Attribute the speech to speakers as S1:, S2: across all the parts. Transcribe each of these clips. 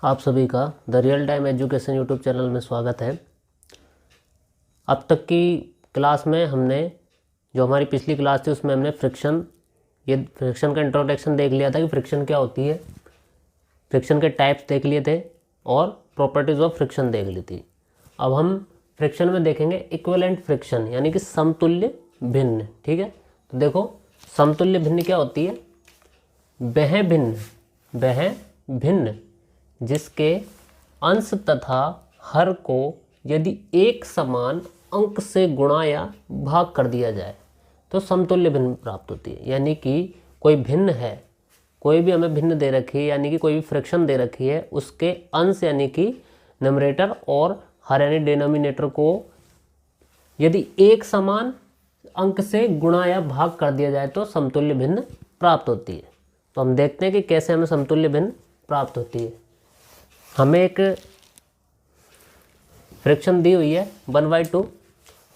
S1: आप सभी का the real time education YouTube channel में स्वागत है। अब तक की क्लास में हमने जो हमारी पिछली क्लास थी उसमें हमने फ्रिक्शन का इंट्रोडक्शन देख लिया था कि फ्रिक्शन क्या होती है, फ्रिक्शन के टाइप्स देख लिए थे और प्रॉपर्टीज़ ऑफ फ्रिक्शन देख ली थी। अब हम फ्रिक्शन में देखेंगे इक्विवेलेंट फ्रिक्शन यानी कि समतुल्य भिन्न। ठीक है, तो देखो समतुल्य भिन्न क्या होती है। वह भिन्न जिसके अंश तथा हर को यदि एक समान अंक से गुणा या भाग कर दिया जाए तो समतुल्य भिन्न प्राप्त होती है। यानी कि कोई भिन्न है, कोई भी हमें भिन्न दे रखी है यानी कि कोई भी फ्रैक्शन दे रखी है, उसके अंश यानी कि न्यूमरेटर और हर यानी डिनोमिनेटर को यदि एक समान अंक से गुणा या भाग कर दिया जाए तो समतुल्य भिन्न प्राप्त होती है। तो हम देखते हैं कि कैसे हमें समतुल्य भिन्न प्राप्त होती है। हमें एक फ्रैक्शन दी हुई है 1/2।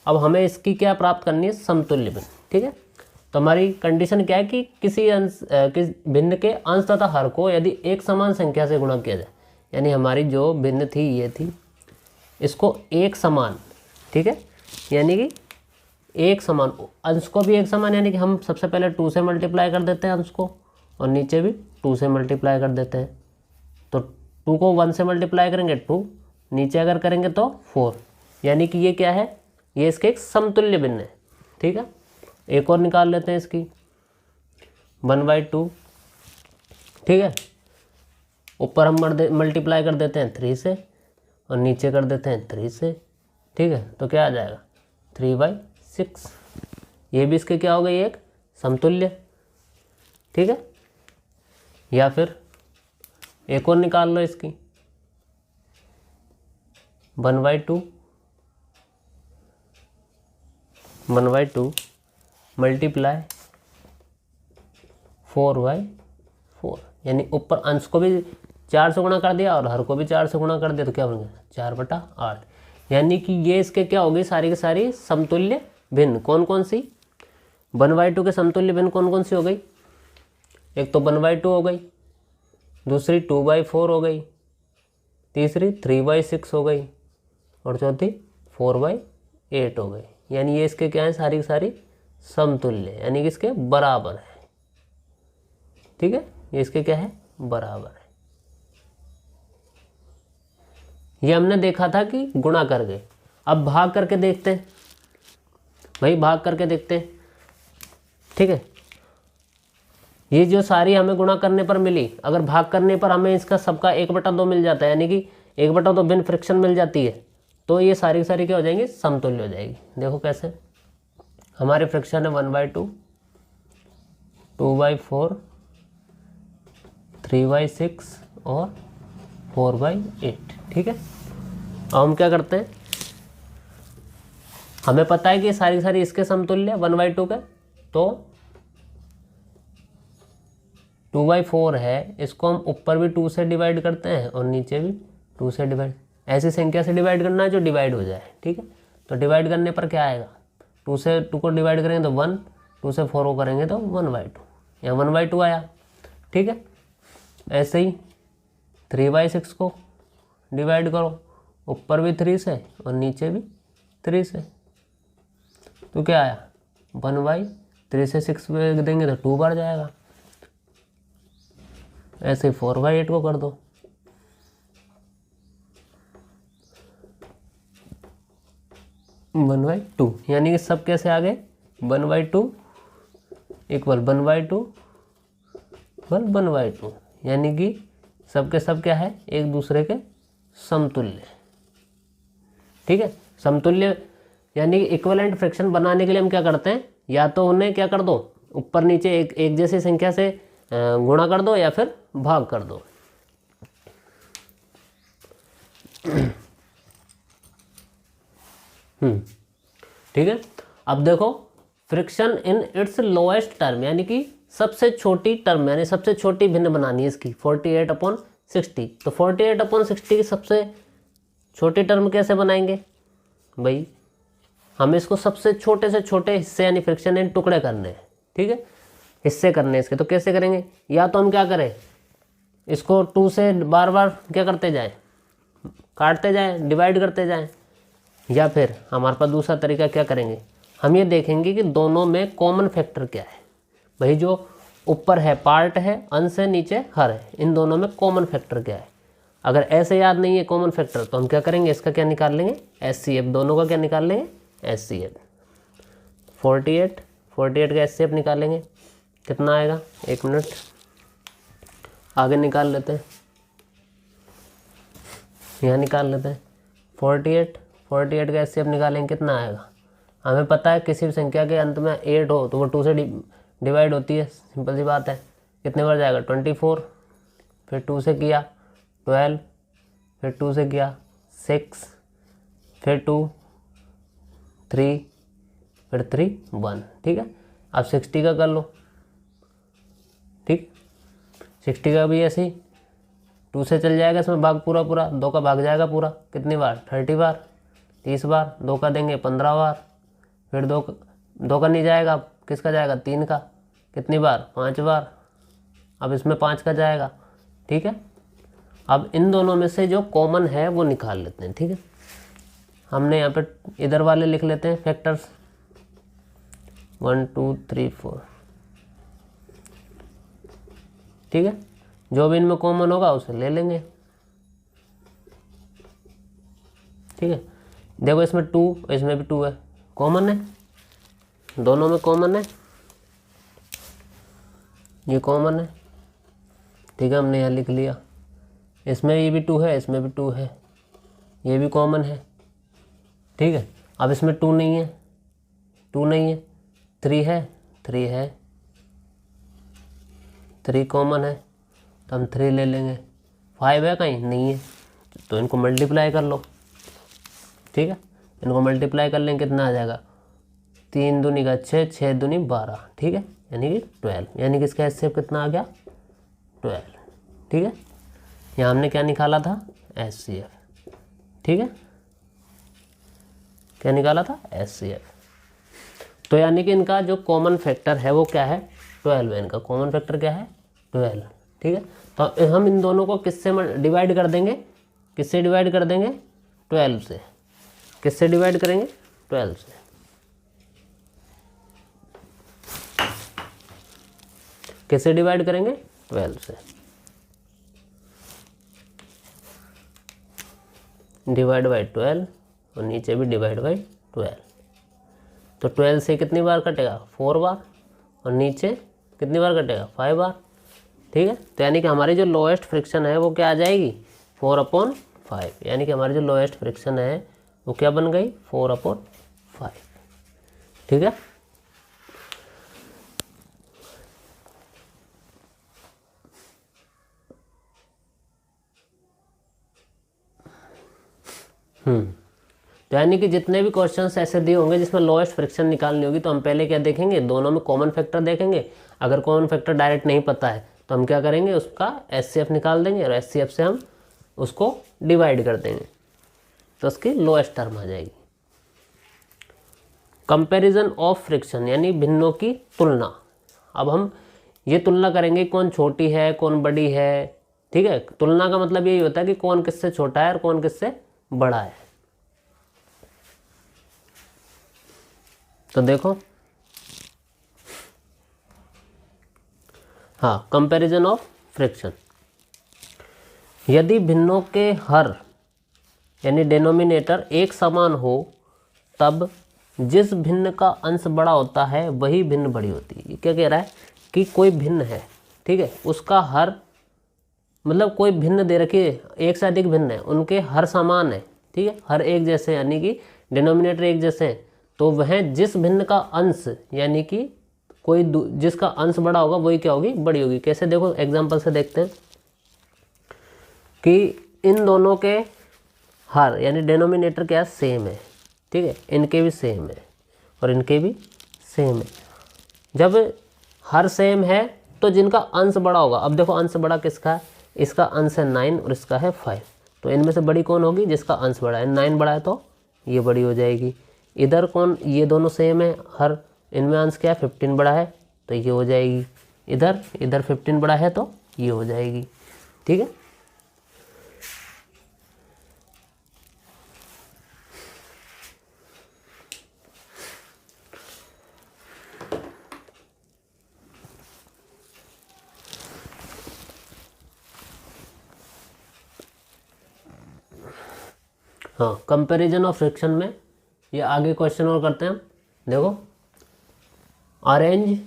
S1: अब हमें इसकी क्या प्राप्त करनी है, समतुल्य भिन्न। ठीक है, तो हमारी कंडीशन क्या है कि किसी भिन्न के अंश तथा हर को यदि एक समान संख्या से गुणा किया जाए, यानी हमारी जो भिन्न थी ये थी, इसको एक समान, ठीक है, यानी कि एक समान अंश को भी एक समान, यानी कि हम सबसे पहले 2 से मल्टीप्लाई कर देते हैं अंश को और नीचे भी 2 से मल्टीप्लाई कर देते हैं। तो 2 को 1 से मल्टीप्लाई करेंगे 2, नीचे अगर करेंगे तो 4, यानी कि ये क्या है, ये इसके एक समतुल्य भिन्न है। ठीक है, एक और निकाल लेते हैं इसकी 1/2। ठीक है, ऊपर हम मल्टीप्लाई कर देते हैं 3 से और नीचे कर देते हैं 3 से। ठीक है, तो क्या आ जाएगा 3/6। ये भी इसके क्या हो गई, एक समतुल्य। ठीक है, या फिर एक और निकाल लो इसकी 1/2 मल्टीप्लाई 4/4, यानी ऊपर अंश को भी 4 से गुणा कर दिया और हर को भी 4 से गुणा कर दिया, तो क्या बन गया 4/8। यानी कि ये इसके क्या होगी, सारी की सारी समतुल्य भिन्न। कौन कौन सी 1/2 के समतुल्य भिन्न कौन कौन सी हो गई, एक तो 1/2 हो गई, दूसरी 2/4 हो गई, तीसरी 3/6 हो गई और चौथी 4/8 हो गई। यानी ये इसके क्या है, सारी की सारी समतुल्य, यानी कि इसके बराबर है। ठीक है, ये इसके क्या है, बराबर है। ये हमने देखा था कि गुणा करके। अब भाग करके देखते हैं भाई, भाग करके देखते हैं। ठीक है, ये जो सारी हमें गुणा करने पर मिली, अगर भाग करने पर हमें इसका सबका 1/2 मिल जाता है, यानी कि 1/2 भिन्न फ्रिक्शन मिल जाती है, तो ये सारी की सारी क्या हो जाएंगी, समतुल्य हो जाएगी। देखो कैसे, हमारे फ्रिक्शन है 1/2, 2/4, 3/6 और 4/8। ठीक है, अब हम क्या करते हैं, हमें पता है कि ये सारी की सारी इसके समतुल्य 1/2 के, तो 2/4 है, इसको हम ऊपर भी 2 से डिवाइड करते हैं और नीचे भी 2 से डिवाइड, ऐसी संख्या से डिवाइड करना है जो डिवाइड हो जाए। ठीक है, तो डिवाइड करने पर क्या आएगा, 2 से 2 को डिवाइड करेंगे तो 1, 2 से 4 को करेंगे तो 1/2, या 1/2 आया। ठीक है, ऐसे ही 3/6 को डिवाइड करो, ऊपर भी 3 से और नीचे भी 3 से, तो क्या आया 1/3 से 6 देंगे तो 2 बार जाएगा। ऐसे 4/8 को कर दो, वन बाई टू, यानी कि सब कैसे आ गए 1/2 इक्वल 1/2 1/2, यानी कि सब के सब क्या है, एक दूसरे के समतुल्य। ठीक है, समतुल्य यानी कि इक्विवेलेंट फ्रैक्शन बनाने के लिए हम क्या करते हैं, या तो उन्हें क्या कर दो, ऊपर नीचे एक जैसी संख्या से गुणा कर दो या फिर भाग कर दो। ठीक है, अब देखो friction in its lowest term, यानी कि सबसे छोटी टर्म, यानी सबसे छोटी भिन्न बनानी है इसकी 48/60। तो 48/60 की सबसे छोटी टर्म कैसे बनाएंगे भाई, हमें इसको सबसे छोटे से छोटे हिस्से यानी फ्रिक्शन इन टुकड़े करने हैं। ठीक है, हिस्से करने इसके, तो कैसे करेंगे, या तो हम क्या करें इसको 2 से बार बार क्या करते जाएं, काटते जाएं, डिवाइड करते जाएं। या फिर हमारे पास दूसरा तरीका क्या करेंगे, हम ये देखेंगे कि दोनों में कॉमन फैक्टर क्या है। भाई जो ऊपर है पार्ट है, अंश है, नीचे हर है, इन दोनों में कॉमन फैक्टर क्या है। अगर ऐसे याद नहीं है कॉमन फैक्टर तो हम क्या करेंगे, इसका क्या निकाल लेंगे, HCF, दोनों का क्या निकाल लेंगे, HCF। 48 का HCF निकालेंगे, कितना आएगा, 1 मिनट आगे निकाल लेते हैं, यहाँ निकाल लेते हैं। 48 का HCF निकालेंगे, कितना आएगा। हमें पता है किसी भी संख्या के अंत में 8 हो तो वो 2 से डिवाइड होती है, सिंपल सी बात है। कितने बार जाएगा, 24, फिर 2 से किया 12, फिर 2 से किया 6, फिर 2, 3, फिर 3, 1। ठीक है, अब 60 का कर लो। ठीक, 60 का भी ऐसे ही 2 से चल जाएगा, इसमें भाग पूरा 2 का भाग जाएगा पूरा, कितनी बार, 30 बार, 30 बार। 2 का देंगे 15 बार, फिर 2 का नहीं जाएगा, किसका जाएगा, 3 का, कितनी बार, 5 बार। अब इसमें 5 का जाएगा। ठीक है, अब इन दोनों में से जो कॉमन है वो निकाल लेते हैं। ठीक है, हमने यहाँ पे इधर वाले लिख लेते हैं फैक्टर्स, 1 2 3 4। ठीक है, जो भी इनमें कॉमन होगा उसे ले लेंगे। ठीक है, देखो इसमें 2, इसमें भी 2 है, कॉमन है, दोनों में कॉमन है, ये कॉमन है। ठीक है, हमने यहाँ लिख लिया। इसमें ये भी 2 है, इसमें भी 2 है, ये भी कॉमन है। ठीक है, अब इसमें 2 नहीं है, 2 नहीं है, 3 है, 3 है, 3 कॉमन है तो हम 3 ले लेंगे। 5 है कहीं, नहीं है, तो इनको मल्टीप्लाई कर लो। ठीक है, इनको मल्टीप्लाई कर लेंगे, कितना आ जाएगा, 3 दूनी का 6, 6 दूनी 12। ठीक है, यानी कि 12, यानी कि इसका HCF कितना आ गया, 12। ठीक है, यहाँ हमने क्या निकाला था, HCF। ठीक है, क्या निकाला था, HCF। तो यानी कि इनका जो कॉमन फैक्टर है वो क्या है, 12 है। इनका कॉमन फैक्टर क्या है, 12। ठीक है, तो हम इन दोनों को किससे डिवाइड कर देंगे, किससे डिवाइड कर देंगे, 12 से। किससे डिवाइड करेंगे, 12 से। किससे डिवाइड करेंगे, 12 से। डिवाइड बाई 12 और नीचे भी डिवाइड बाई 12। तो 12 से कितनी बार कटेगा, 4 बार, और नीचे कितनी बार कटेगा, 5 बार। ठीक है, तो यानी कि हमारी जो लोएस्ट फ्रिक्शन है वो क्या आ जाएगी, 4/5। यानी कि हमारी जो लोएस्ट फ्रिक्शन है वो क्या बन गई, 4/5। ठीक है, तो यानी कि जितने भी क्वेश्चंस ऐसे दिए होंगे जिसमें लोएस्ट फ्रिक्शन निकालनी होगी तो हम पहले क्या देखेंगे, दोनों में कॉमन फैक्टर देखेंगे। अगर कॉमन फैक्टर डायरेक्ट नहीं पता है तो हम क्या करेंगे, उसका HCF निकाल देंगे और HCF से हम उसको डिवाइड कर देंगे तो उसकी लोएस्ट टर्म आ जाएगी। कंपैरिजन ऑफ फ्रिक्शन यानी भिन्नों की तुलना। अब हम ये तुलना करेंगे कौन छोटी है कौन बड़ी है। ठीक है, तुलना का मतलब यही होता है कि कौन किससे छोटा है और कौन किससे बड़ा है। तो देखो, हाँ, कंपैरिजन ऑफ फ्रिक्शन। यदि भिन्नों के हर यानी डिनोमिनेटर एक समान हो तब जिस भिन्न का अंश बड़ा होता है वही भिन्न बड़ी होती है। ये क्या कह रहा है कि कोई भिन्न है, ठीक है, उसका हर मतलब कोई भिन्न दे रखी है, एक से अधिक भिन्न है, उनके हर समान है। ठीक है, हर एक जैसे यानी कि डिनोमिनेटर एक जैसे हैं, तो वह जिस भिन्न का अंश यानी कि कोई जिसका अंश बड़ा होगा वही क्या होगी, बड़ी होगी। कैसे, देखो एग्जांपल से देखते हैं कि इन दोनों के हर यानी डिनोमिनेटर क्या सेम है। ठीक है, इनके भी सेम है और इनके भी सेम है। जब हर सेम है तो जिनका अंश बड़ा होगा, अब देखो अंश बड़ा किसका है, इसका अंश है 9 और इसका है 5, तो इनमें से बड़ी कौन होगी, जिसका अंश बड़ा है। 9 बड़ा है तो ये बड़ी हो जाएगी। इधर कौन, ये दोनों सेम है, हर इनमें अंश क्या है 15 बड़ा है तो ये हो जाएगी। इधर 15 बड़ा है तो ये हो जाएगी। ठीक है। हाँ, कंपैरिजन ऑफ फ्रिक्शन में ये आगे क्वेश्चन और करते हैं। देखो, अरेंज,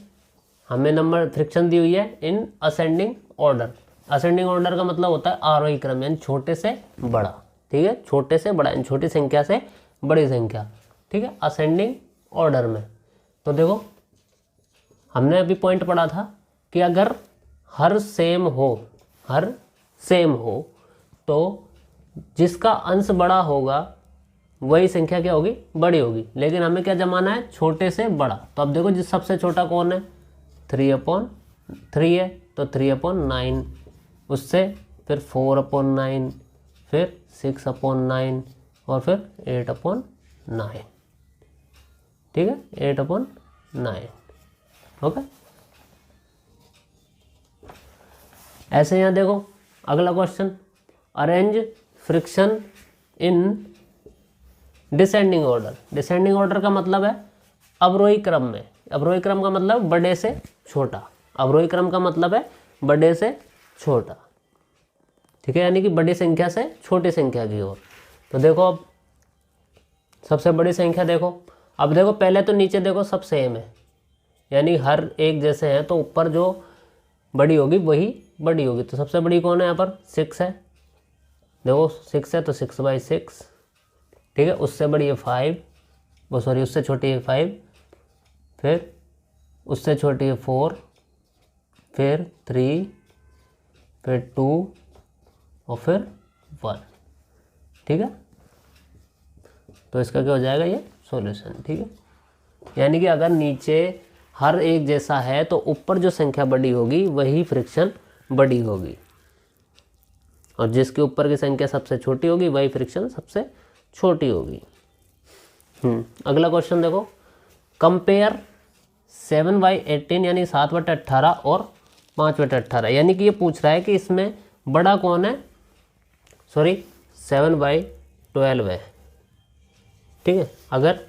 S1: हमें नंबर फ्रिक्शन दी हुई है in ascending order. Ascending order का मतलब होता है आरोही क्रम, यानी छोटे से बड़ा। ठीक है, छोटे से बड़ा, यानी छोटी संख्या से बड़ी संख्या। ठीक है, असेंडिंग ऑर्डर में। तो देखो, हमने अभी पॉइंट पढ़ा था कि अगर हर सेम हो तो जिसका अंश बड़ा होगा वही संख्या क्या होगी, बड़ी होगी। लेकिन हमें क्या जमाना है, छोटे से बड़ा। तो अब देखो, जिस सबसे छोटा कौन है, 3/3 है, तो 3/9, उससे फिर 4/9, फिर 6/9 और फिर 8/9। ठीक है, 8/9। ओके, ऐसे यहाँ देखो अगला question, arrange friction in descending order. Descending order का मतलब है अवरोही क्रम में। अवरोही क्रम का मतलब बड़े से छोटा। अवरोही क्रम का मतलब है बड़े से छोटा। ठीक है, यानी कि बड़ी संख्या से छोटी संख्या की ओर। तो देखो, अब सबसे बड़ी संख्या देखो। अब देखो, पहले तो नीचे देखो सब सेम है, यानी हर एक जैसे हैं, तो ऊपर जो बड़ी होगी वही बड़ी होगी। तो सबसे बड़ी कौन है यहाँ पर, 6 है। देखो 6 है तो 6/6। ठीक है, उससे बड़ी है 5, वो सॉरी उससे छोटी है 5, फिर उससे छोटी है 4, फिर 3, फिर 2 और फिर 1। ठीक है, तो इसका क्या हो जाएगा, ये सॉल्यूशन। ठीक है, यानी कि अगर नीचे हर एक जैसा है तो ऊपर जो संख्या बड़ी होगी वही फ्रिक्शन बड़ी होगी, और जिसके ऊपर की संख्या सबसे छोटी होगी वही फ्रिक्शन सबसे छोटी होगी। अगला क्वेश्चन देखो, कंपेयर 7/18 यानी 7/18 और 5/18। यानी कि ये पूछ रहा है कि इसमें बड़ा कौन है, सॉरी 7/12 है। ठीक है, अगर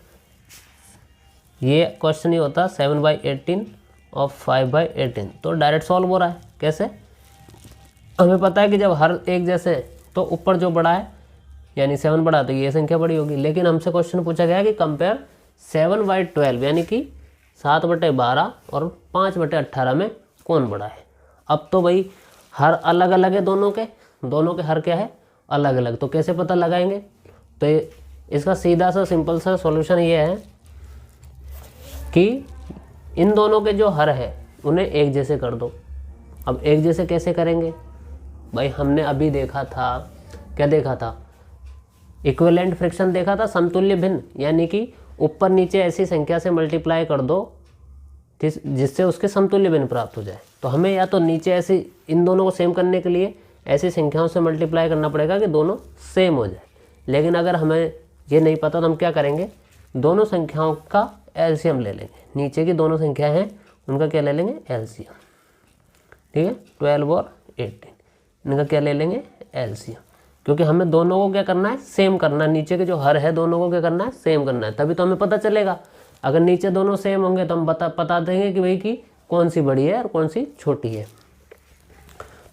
S1: ये क्वेश्चन ही होता 7/18 और 5/18 तो डायरेक्ट सॉल्व हो रहा है। कैसे, हमें पता है कि जब हर एक जैसे तो ऊपर जो बड़ा है यानी 7 बड़ा तो ये संख्या बड़ी होगी। लेकिन हमसे क्वेश्चन पूछा गया कि कंपेयर 7/12 यानी कि 7/12 और 5/18 में कौन बड़ा है। अब तो भाई हर अलग अलग है, दोनों के हर क्या है, अलग अलग। तो कैसे पता लगाएंगे, तो इसका सीधा सा सिंपल सा सॉल्यूशन ये है कि इन दोनों के जो हर है उन्हें एक जैसे कर दो। अब एक जैसे कैसे करेंगे भाई, हमने अभी देखा था, क्या देखा था, इक्विवेलेंट फ्रिक्शन देखा था, समतुल्य भिन्न। यानी कि ऊपर नीचे ऐसी संख्या से मल्टीप्लाई कर दो जिससे उसके समतुल्य भिन्न प्राप्त हो जाए। तो हमें या तो नीचे ऐसी इन दोनों को सेम करने के लिए ऐसी संख्याओं से मल्टीप्लाई करना पड़ेगा कि दोनों सेम हो जाए। लेकिन अगर हमें ये नहीं पता तो हम क्या करेंगे, दोनों संख्याओं का एलसीएम ले लेंगे। नीचे की दोनों संख्या हैं उनका क्या ले लेंगे, एलसीएम। ठीक है, 12 और 18 इनका क्या ले लेंगे, एलसीएम। क्योंकि हमें दोनों को क्या करना है, सेम करना है। नीचे के जो हर है दोनों को क्या करना है, सेम करना है, तभी तो हमें पता चलेगा। अगर नीचे दोनों सेम होंगे तो हम बता देंगे कि भाई कि कौन सी बड़ी है और कौन सी छोटी है।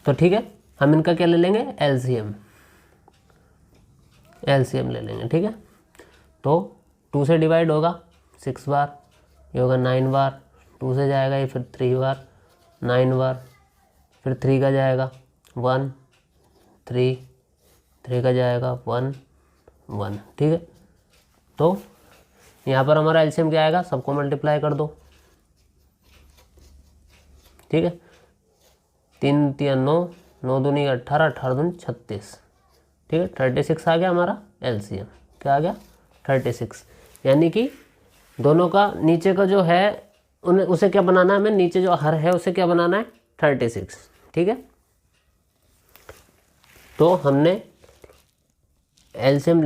S1: तो ठीक है, हम इनका क्या ले लेंगे, एलसीएम। एलसीएम ले लेंगे। ठीक है, तो 2 से डिवाइड होगा 6 बार, ये होगा 9 बार, 2 से जाएगा ये, फिर 3 बार, 9 बार, फिर 3 का जाएगा 1, 3 का जाएगा 1, 1। ठीक है, तो यहाँ पर हमारा एलसीएम क्या आएगा, सबको मल्टीप्लाई कर दो। ठीक है, 3 3 9, 9 दूनी 18, 18 दूनी 36। ठीक है, 36 आ गया हमारा एलसीएम। क्या आ गया, 36। यानी कि दोनों का नीचे का जो है उसे क्या बनाना है हमें, नीचे जो हर है उसे क्या बनाना है, 36। ठीक है, तो हमने एलसीएम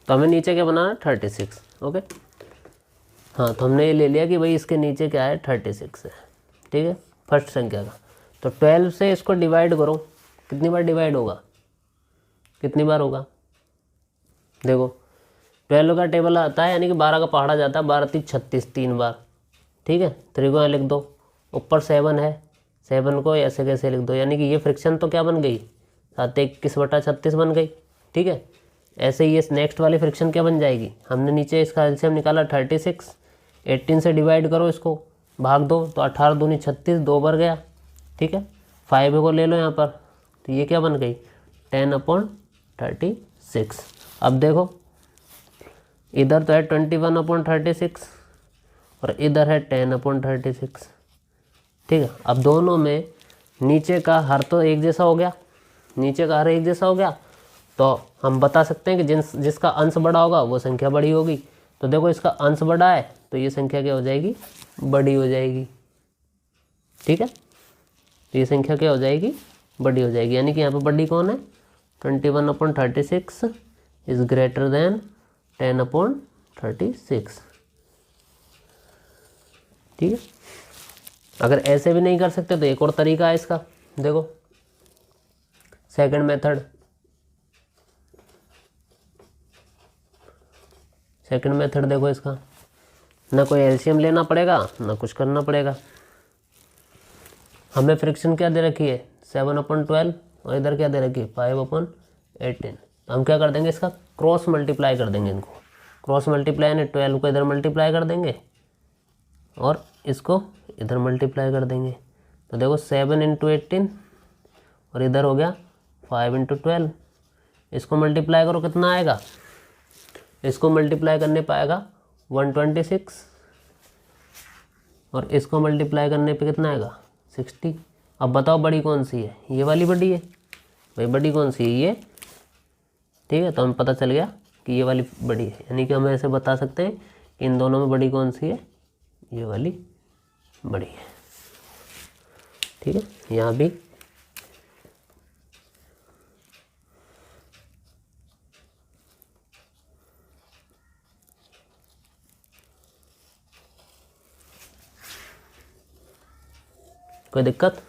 S1: तो हमें नीचे क्या बनाना है, 36। ओके, हाँ, तो हमने ये ले लिया कि भाई इसके नीचे क्या है, 36 है। ठीक है, फर्स्ट संख्या का। तो 12 से इसको डिवाइड करो, कितनी बार डिवाइड होगा, कितनी बार होगा, देखो 12 का टेबल आता है यानी कि 12 का पहाड़ा जाता है, 12 3 36 3 बार, ठीक है। 3 को यहाँ लिख दो, ऊपर 7 है, 7 को ऐसे कैसे लिख दो, यानी कि ये फ्रिक्शन तो क्या बन गई, 7/21/36 बन गई, ठीक है। ऐसे ही ये नेक्स्ट वाली फ्रिक्शन क्या बन जाएगी, हमने नीचे इसका एलसीएम निकाला 36, 18 से डिवाइड करो, इसको भाग दो तो 18 दूनी 36, 2 बार गया, ठीक है। 5 को ले लो यहाँ पर, तो ये क्या बन गई 10/36। अब देखो इधर तो है 21/36 और इधर है 10/36, ठीक है। अब दोनों में नीचे का हर तो एक जैसा हो गया, नीचे का हर एक जैसा हो गया, तो हम बता सकते हैं कि जिसका अंश बड़ा होगा वो संख्या बड़ी होगी। तो देखो इसका अंश बड़ा है तो ये संख्या क्या हो जाएगी, बड़ी हो जाएगी, ठीक है। तो ये संख्या क्या हो जाएगी, बड़ी हो जाएगी, यानी कि यहाँ पे बड़ी कौन है, 21/36 इज ग्रेटर देन 10/36, ठीक है। अगर ऐसे भी नहीं कर सकते तो एक और तरीका है इसका, देखो सेकंड मेथड, सेकंड मेथड देखो इसका, ना कोई एलसीएम लेना पड़ेगा ना कुछ करना पड़ेगा। हमें फ्रिक्शन क्या दे रखी है 7/12 और इधर क्या दे रखी है 5/18। तो हम क्या कर देंगे, इसका क्रॉस मल्टीप्लाई कर देंगे, इनको क्रॉस मल्टीप्लाई यानी 12 को इधर मल्टीप्लाई कर देंगे और इसको इधर मल्टीप्लाई कर देंगे। तो देखो 7/18 और इधर हो गया 5/12, इसको मल्टीप्लाई करो कितना आएगा, इसको मल्टीप्लाई करने पाएगा 126 और इसको मल्टीप्लाई करने पे कितना आएगा 60। अब बताओ बड़ी कौन सी है, ये वाली बड़ी है भाई, बड़ी कौन सी है ये, ठीक है। तो हमें पता चल गया कि ये वाली बड़ी है, यानी कि हम ऐसे बता सकते हैं कि इन दोनों में बड़ी कौन सी है, ये वाली बड़ी है, ठीक है। यहाँ भी कोई दिक्कत,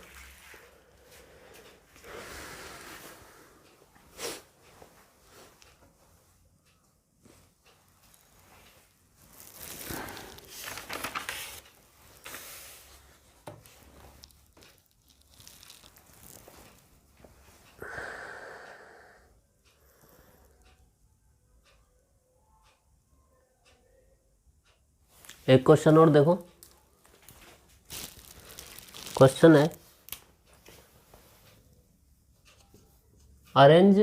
S1: एक क्वेश्चन और देखो, क्वेश्चन है अरेंज,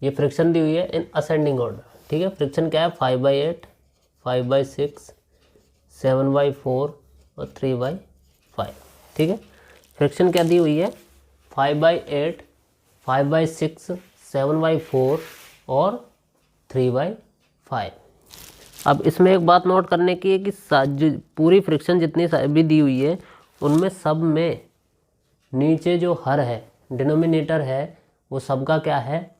S1: ये फ्रिक्शन दी हुई है इन असेंडिंग ऑर्डर, ठीक है। फ्रिक्शन क्या है 5/8, 5/6, 7/4 और 3/5, ठीक है। फ्रिक्शन क्या दी हुई है 5/8, 5/6, 7/4 और 3/5। अब इसमें एक बात नोट करने की है कि जो पूरी फ्रिक्शन जितनी भी दी हुई है उनमें सब में नीचे जो हर है, डिनोमिनेटर है, वो सबका क्या है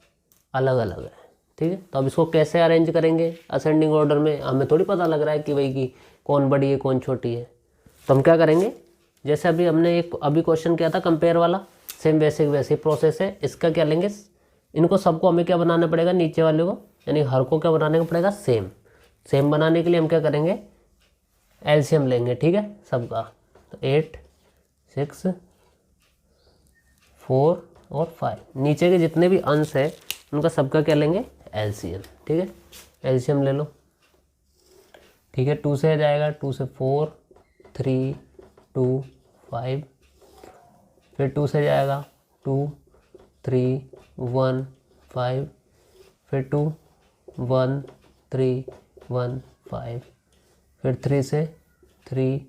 S1: अलग अलग है, ठीक है। तो अब इसको कैसे अरेंज करेंगे असेंडिंग ऑर्डर में, हमें थोड़ी पता लग रहा है कि भाई कि कौन बड़ी है कौन छोटी है। तो हम क्या करेंगे, जैसे अभी हमने एक अभी क्वेश्चन किया था कंपेयर वाला, सेम वैसे प्रोसेस है। इसका क्या लेंगे, इनको सबको हमें क्या बनाना पड़ेगा, नीचे वाले को यानी हर को क्या बनाने को पड़ेगा सेम बनाने के लिए हम क्या करेंगे एलसीएम लेंगे, ठीक है सबका। तो 8, 6, 4 और 5, नीचे के जितने भी अंश है उनका सबका क्या लेंगे एलसीएम, ठीक है। एलसीएम ले लो, ठीक है। 2 से जाएगा, 2 से 4, 3, 2, 5, फिर 2 से जाएगा 2, 3, 1, 5, फिर 2, 1, 3, 1, 5, फिर 3 से 3,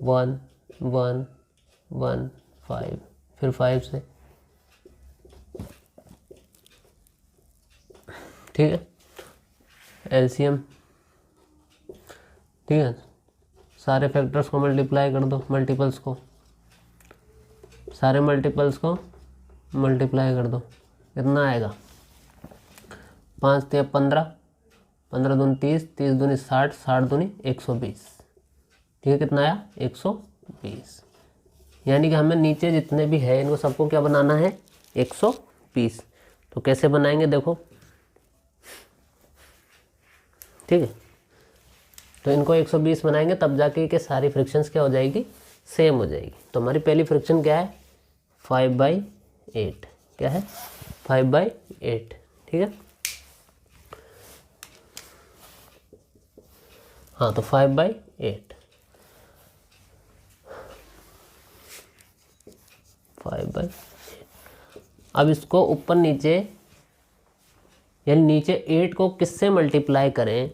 S1: 1, 1, 1, 5, फिर 5 से, ठीक है। एलसीएम, ठीक है। सारे फैक्टर्स को मल्टीप्लाई कर दो, मल्टीपल्स को, सारे मल्टीपल्स को मल्टीप्लाई कर दो, कितना आएगा 5 × 15, 15 दूनी 30, 30 दूनी 60, 60 दूनी 120, ठीक है। कितना आया 120, 120, यानी कि हमें नीचे जितने भी है इनको सबको क्या बनाना है 120। तो कैसे बनाएंगे देखो, ठीक है। तो इनको 120 बनाएंगे तब जाके कि सारी फ्रिक्शंस क्या हो जाएगी, सेम हो जाएगी। तो हमारी पहली फ्रिक्शन क्या है 5/8, क्या है 5/8, ठीक है। हाँ तो 5/8, 5/8। अब इसको ऊपर नीचे, यानी नीचे 8 को किससे मल्टीप्लाई करें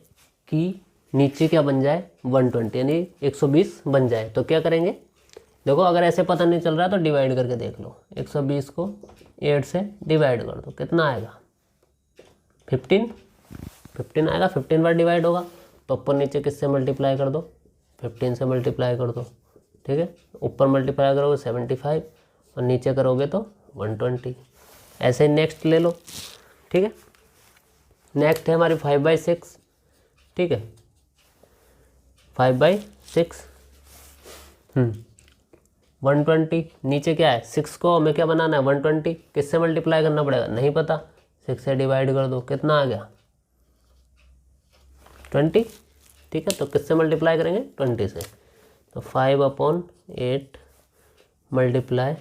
S1: कि नीचे क्या बन जाए 120, यानी 120 बन जाए। तो क्या करेंगे देखो, अगर ऐसे पता नहीं चल रहा तो डिवाइड करके देख लो। 120 को 8 से डिवाइड कर दो, कितना आएगा 15 आएगा। 15 बार डिवाइड होगा तो ऊपर नीचे किससे मल्टीप्लाई कर दो 15 से मल्टीप्लाई कर दो, ठीक है। ऊपर मल्टीप्लाई करोगे 75 और नीचे करोगे तो 120। ऐसे ही नेक्स्ट ले लो, ठीक है। नेक्स्ट है हमारी 5/6, ठीक है 5/6, 120। नीचे क्या है 6 को हमें क्या बनाना है 120, किससे मल्टीप्लाई करना पड़ेगा नहीं पता, 6 से डिवाइड कर दो, कितना आ गया 20, ठीक है। तो किससे मल्टीप्लाई करेंगे 20 से। तो 5/8 मल्टीप्लाई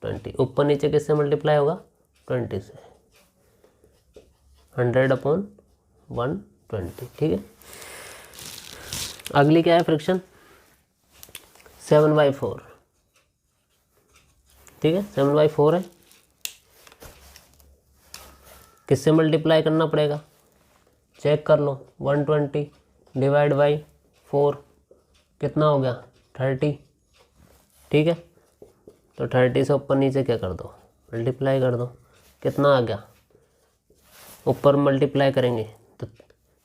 S1: 20, ऊपर नीचे किससे मल्टीप्लाई होगा 20 से, 100/120, ठीक है। अगली क्या है फ्रिक्शन 7/4, ठीक है 7/4 है। किससे मल्टीप्लाई करना पड़ेगा चेक कर लो, 120 डिवाइड बाई 4 कितना हो गया 30, ठीक है। तो 30 से ऊपर नीचे क्या कर दो मल्टीप्लाई कर दो, कितना आ गया, ऊपर मल्टीप्लाई करेंगे तो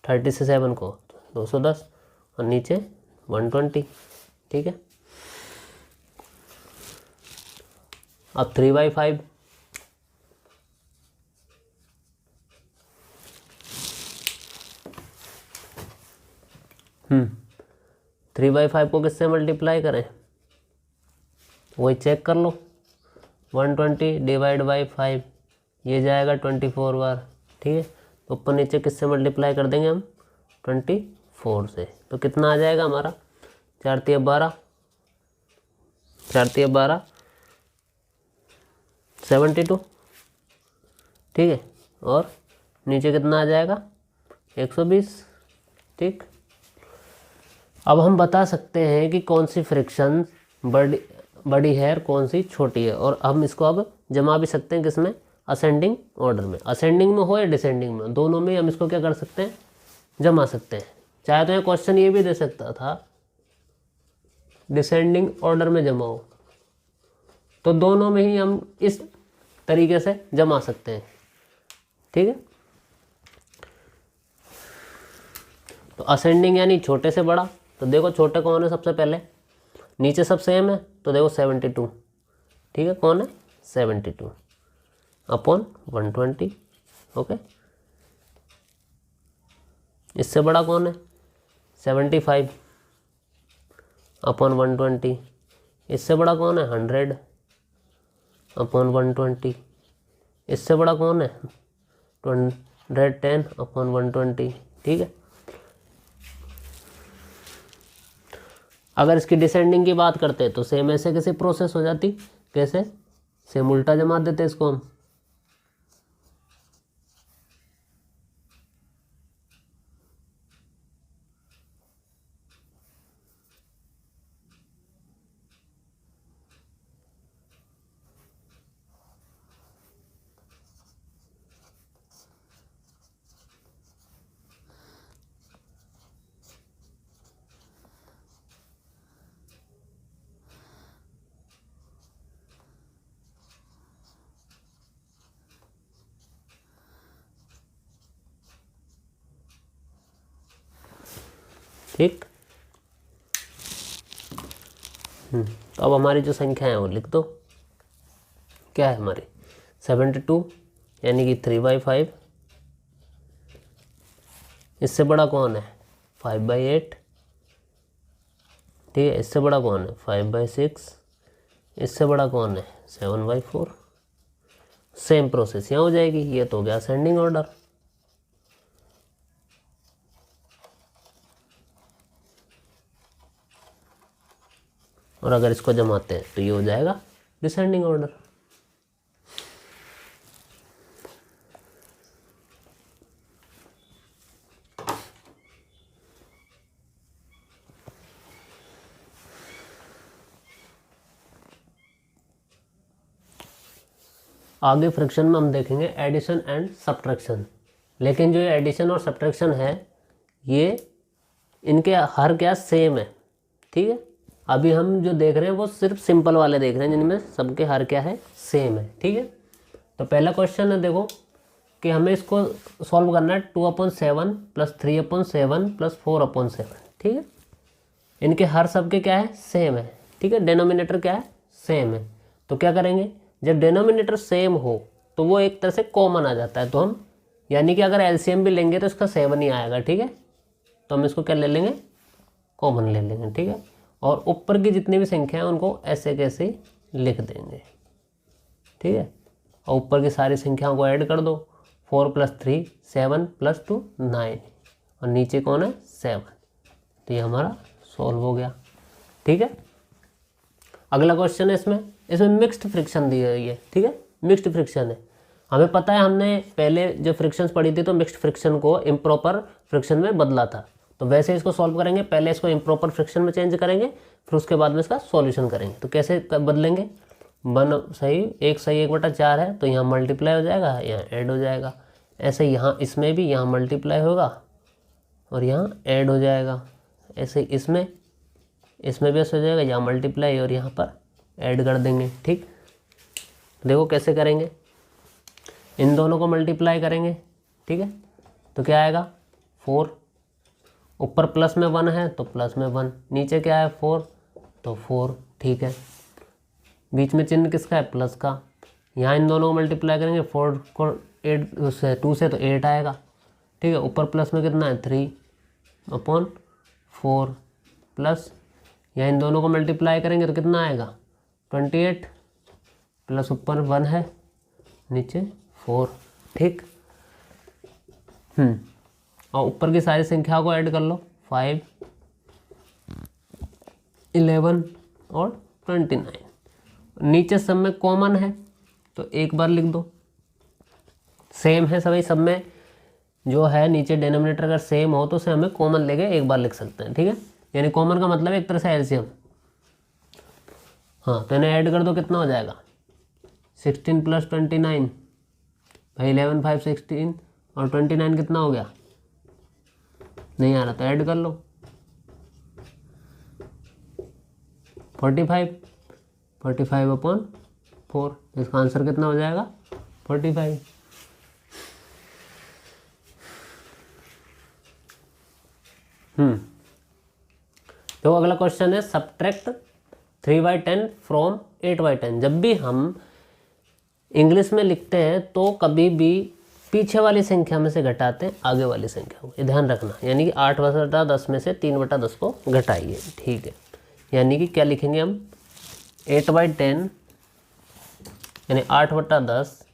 S1: 30 से 7 को 210 और नीचे 120, ठीक है। अब 3/5, हम्म 3/5 को किससे मल्टीप्लाई करें वही चेक कर लो, 120 डिवाइड बाई 5 ये जाएगा 24 बार, ठीक है। तो ऊपर नीचे किससे मल्टीप्लाई कर देंगे हम 24 से। तो कितना आ जाएगा हमारा 4 तिया 12, 72, ठीक है। और नीचे कितना आ जाएगा 120, ठीक। अब हम बता सकते हैं कि कौन सी फ्रिक्शन बड़ी है और कौन सी छोटी है, और हम इसको अब जमा भी सकते हैं किसमें असेंडिंग ऑर्डर में, असेंडिंग में हो या डिसेंडिंग में, दोनों में हम इसको क्या कर सकते हैं जमा सकते हैं। चाहे तो ये क्वेश्चन ये भी दे सकता था डिसेंडिंग ऑर्डर में जमाओ, तो दोनों में ही हम इस तरीके से जमा सकते हैं, ठीक है। तो असेंडिंग यानी छोटे से बड़ा, तो देखो छोटे कौन है सबसे पहले, नीचे सब सेम है तो देखो 72, ठीक है। कौन है 72 अपॉन 120, ओके। इससे बड़ा कौन है 75 अपॉन 120, इससे बड़ा कौन है 100 अपॉन 120, इससे बड़ा कौन है 110 अपॉन 120, ठीक है। अगर इसकी डिसेंडिंग की बात करते तो सेम ऐसे कैसे प्रोसेस हो जाती, कैसे सेम उल्टा जमा देते इसको हम, ठीक। तो अब हमारी जो संख्या है वो लिख दो, क्या है हमारी 72 यानी कि 3/5, इससे बड़ा कौन है 5/8, ठीक है। इससे बड़ा कौन है 5/6, इससे बड़ा कौन है 7/4। सेम प्रोसेस यहाँ हो जाएगी। ये तो हो गया असेंडिंग ऑर्डर। और अगर इसको जमाते हैं तो ये हो जाएगा डिसेंडिंग ऑर्डर। आगे फ्रिक्शन में हम देखेंगे एडिशन एंड सब्ट्रैक्शन। लेकिन जो ये एडिशन और सब्ट्रैक्शन है ये इनके हर क्या सेम है, ठीक है। अभी हम जो देख रहे हैं वो सिर्फ सिंपल वाले देख रहे हैं जिनमें सबके हर क्या है सेम है, ठीक है। तो पहला क्वेश्चन है देखो कि हमें इसको सॉल्व करना है 2/7 + 3/7 + 4/7, ठीक है। इनके हर सबके क्या है सेम है, ठीक है। डिनोमिनेटर क्या है सेम है। तो क्या करेंगे, जब डिनोमिनेटर सेम हो तो वो एक तरह से कॉमन आ जाता है। तो हम यानी कि अगर एलसीएम भी लेंगे तो इसका 7 ही आएगा, ठीक है। तो हम इसको क्या ले लेंगे कॉमन ले लेंगे, ठीक है। और ऊपर की जितनी भी संख्या है उनको ऐसे कैसे लिख देंगे, ठीक है। और ऊपर की सारी संख्याओं को ऐड कर दो। 4 + 3 7 + 2 9 और नीचे कौन है 7। तो ये हमारा सॉल्व हो गया, ठीक है। अगला क्वेश्चन है इसमें मिक्स्ड फ्रिक्शन दी गई है, ठीक है। मिक्स्ड फ्रिक्शन है, हमें पता है हमने पहले जो फ्रिक्शंस पढ़ी थी तो मिक्स्ड फ्रिक्शन को इम्प्रॉपर फ्रिक्शन में बदला था। तो वैसे इसको सॉल्व करेंगे, पहले इसको इम्प्रॉपर फ्रिक्शन में चेंज करेंगे, फिर उसके बाद में इसका सॉल्यूशन करेंगे। तो कैसे बदलेंगे, 1 सही 1/4 है तो यहाँ मल्टीप्लाई हो जाएगा, यहाँ ऐड हो जाएगा। ऐसे यहाँ इसमें भी यहाँ मल्टीप्लाई होगा और यहाँ ऐड हो जाएगा। ऐसे इसमें भी ऐसे हो जाएगा, यहाँ मल्टीप्लाई और यहाँ पर ऐड कर देंगे, ठीक। देखो कैसे करेंगे, इन दोनों को मल्टीप्लाई करेंगे, ठीक है। तो क्या आएगा 4, ऊपर प्लस में 1 है तो प्लस में 1, नीचे क्या है 4 तो 4, ठीक है। बीच में चिन्ह किसका है प्लस का। यहाँ इन दोनों को मल्टीप्लाई करेंगे, 4 को 8 से 2 से तो 8 आएगा, ठीक है। ऊपर प्लस में कितना है 3/4 प्लस यहाँ इन दोनों को मल्टीप्लाई करेंगे तो कितना आएगा 28 प्लस ऊपर 1 है नीचे 4, ठीक। और ऊपर की सारी संख्याओं को ऐड कर लो 5 11 और 29। नीचे सब में कॉमन है तो एक बार लिख दो, सेम है सभी सब में जो है नीचे डिनोमिनेटर अगर सेम हो तो उसे हमें कॉमन लेके एक बार लिख सकते हैं, ठीक है। यानी कॉमन का मतलब एक तरह से एलसीएम। हाँ तो इन्हें ऐड कर दो, कितना हो जाएगा 16 + 29 भाई 11 5 16 और 29 कितना हो गया, नहीं आ रहा तो ऐड कर लो 45/4। इसका आंसर कितना हो जाएगा 45। तो अगला क्वेश्चन है सब्ट्रैक्ट 3/10 फ्रॉम 8/10। जब भी हम इंग्लिश में लिखते हैं तो कभी भी पीछे वाली संख्या में से घटाते हैं आगे वाली संख्या को, ये ध्यान रखना। यानी कि 8/10 में से 3/10 को घटाइए, ठीक है। यानी कि क्या लिखेंगे हम 8/10 यानी 8/10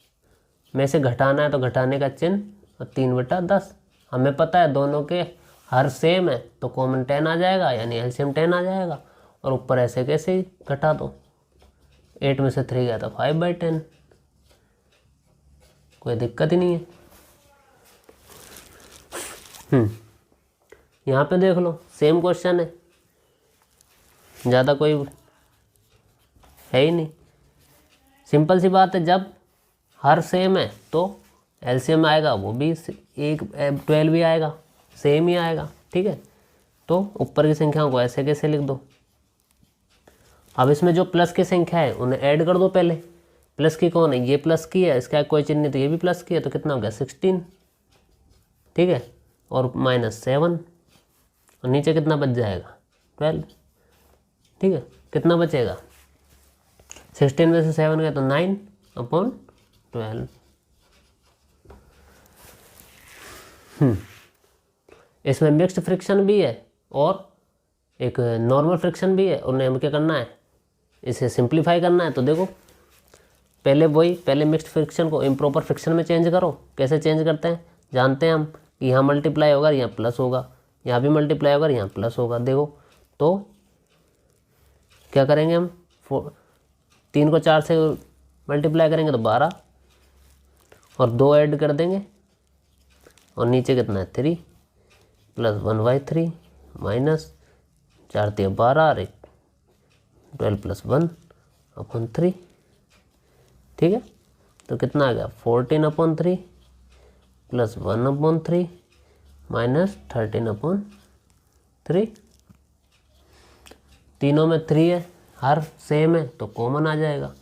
S1: में से घटाना है तो घटाने का चिन्ह और 3/10। हमें पता है दोनों के हर सेम है तो कॉमन 10 आ जाएगा यानी एलसीएम 10 आ जाएगा। और ऊपर ऐसे कैसे ही घटा दो, 8 में से 3 गया तो 5/10, कोई दिक्कत ही नहीं है। यहाँ पे देख लो सेम क्वेश्चन है, ज़्यादा कोई है ही नहीं, सिंपल सी बात है। जब हर सेम है तो एलसीएम आएगा वो भी 12 भी आएगा, सेम ही आएगा, ठीक है। तो ऊपर की संख्याओं को ऐसे कैसे लिख दो। अब इसमें जो प्लस की संख्या है उन्हें ऐड कर दो पहले। प्लस की कौन है, ये प्लस की है, इसका कोई चिन्ह नहीं तो ये भी प्लस की है, तो कितना हो गया 16, ठीक है। और -7 और नीचे कितना बच जाएगा 12, ठीक है। कितना बचेगा 16 में से 7 गया तो 9/12। इसमें मिक्स्ड फ्रिक्शन भी है और एक नॉर्मल फ्रिक्शन भी है, उन्हें हमें क्या करना है, इसे सिंप्लीफाई करना है। तो देखो पहले मिक्स्ड फ्रिक्शन को इम्प्रॉपर फ्रिक्शन में चेंज करो। कैसे चेंज करते हैं, जानते हैं हम कि यहाँ मल्टीप्लाई होगा, यहाँ प्लस होगा, यहाँ भी मल्टीप्लाई होगा, यहाँ प्लस होगा। देखो तो क्या करेंगे हम, 3 को 4 से मल्टीप्लाई करेंगे तो 12, और 2 ऐड कर देंगे, और नीचे कितना है 3 प्लस 1/3 माइनस 4 × 12 और 12 प्लस 1/3। ठीक है, तो कितना आ गया 14/3 प्लस 1/3 माइनस 13/3। तीनों में 3 है, हर सेम है तो कॉमन आ जाएगा।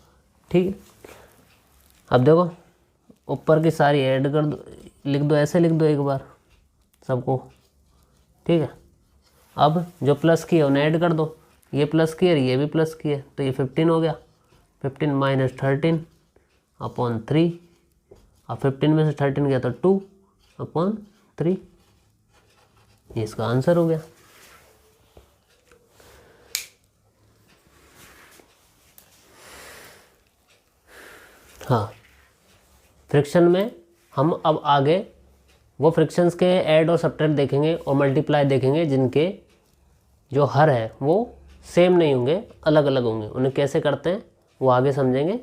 S1: ठीक है, अब देखो ऊपर की सारी ऐड कर दो, लिख दो, ऐसे लिख दो एक बार सबको। ठीक है, अब जो प्लस की है उन्हें ऐड कर दो, ये प्लस की है ये भी प्लस की है, तो ये 15 हो गया। 15 माइनस 13/3, अब 15 में से 13 गया तो 2/3, ये इसका आंसर हो गया। हाँ, फ्रिक्शन में हम अब आगे वो फ्रिक्शंस के ऐड और सब्ट्रैक्ट देखेंगे और मल्टीप्लाई देखेंगे, जिनके जो हर है वो सेम नहीं होंगे, अलग अलग होंगे। उन्हें कैसे करते हैं वो आगे समझेंगे।